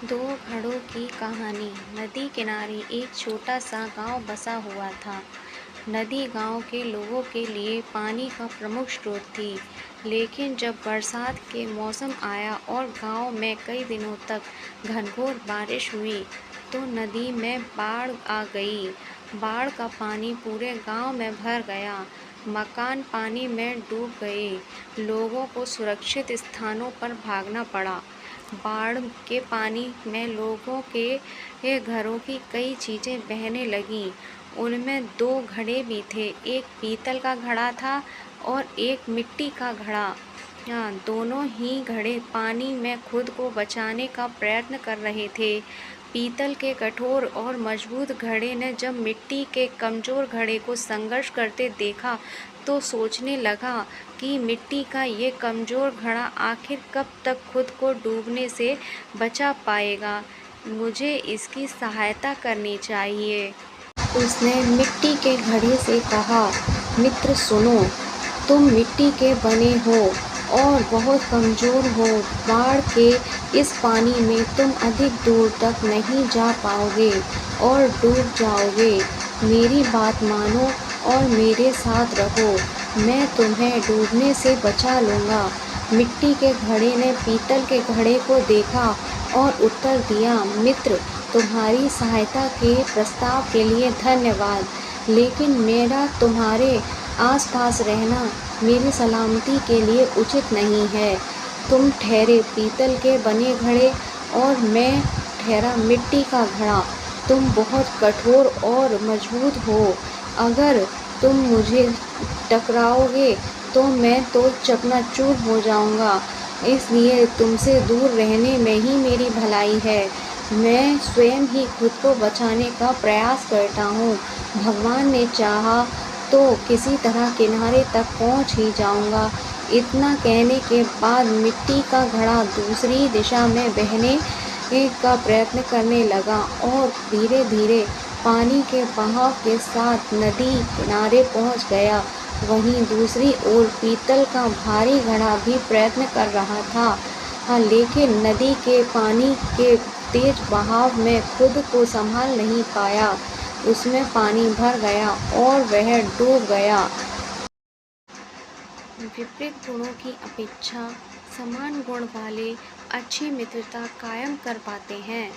दो घड़ों की कहानी। नदी किनारे एक छोटा सा गांव बसा हुआ था। नदी गांव के लोगों के लिए पानी का प्रमुख स्रोत थी, लेकिन जब बरसात के मौसम आया और गांव में कई दिनों तक घनघोर बारिश हुई, तो नदी में बाढ़ आ गई। बाढ़ का पानी पूरे गांव में भर गया। मकान पानी में डूब गए। लोगों को सुरक्षित स्थानों पर भागना पड़ा। बाढ़ के पानी में लोगों के घरों की कई चीज़ें बहने लगीं। उनमें दो घड़े भी थे, एक पीतल का घड़ा था और एक मिट्टी का घड़ा। दोनों ही घड़े पानी में खुद को बचाने का प्रयत्न कर रहे थे। पीतल के कठोर और मजबूत घड़े ने जब मिट्टी के कमज़ोर घड़े को संघर्ष करते देखा, तो सोचने लगा कि मिट्टी का ये कमज़ोर घड़ा आखिर कब तक खुद को डूबने से बचा पाएगा। मुझे इसकी सहायता करनी चाहिए। उसने मिट्टी के घड़े से कहा, मित्र सुनो, तुम मिट्टी के बने हो और बहुत कमज़ोर हो। बाढ़ के इस पानी में तुम अधिक दूर तक नहीं जा पाओगे और डूब जाओगे। मेरी बात मानो और मेरे साथ रहो, मैं तुम्हें डूबने से बचा लूँगा। मिट्टी के घड़े ने पीतल के घड़े को देखा और उत्तर दिया, मित्र, तुम्हारी सहायता के प्रस्ताव के लिए धन्यवाद, लेकिन मेरा तुम्हारे आसपास रहना मेरी सलामती के लिए उचित नहीं है। तुम ठहरे पीतल के बने घड़े और मैं ठहरा मिट्टी का घड़ा। तुम बहुत कठोर और मजबूत हो। अगर तुम मुझे टकराओगे तो मैं तो चकनाचूर हो जाऊंगा। इसलिए तुमसे दूर रहने में ही मेरी भलाई है। मैं स्वयं ही खुद को बचाने का प्रयास करता हूँ। भगवान ने चाहा तो किसी तरह किनारे तक पहुँच ही जाऊंगा। इतना कहने के बाद मिट्टी का घड़ा दूसरी दिशा में बहने का प्रयत्न करने लगा और धीरे धीरे पानी के बहाव के साथ नदी किनारे पहुंच गया। वहीं दूसरी ओर पीतल का भारी घड़ा भी प्रयत्न कर रहा था, लेकिन नदी के पानी के तेज बहाव में खुद को संभाल नहीं पाया। उसमें पानी भर गया और वह डूब गया। विपरीत गुणों की अपेक्षा समान गुण वाले अच्छी मित्रता कायम कर पाते हैं।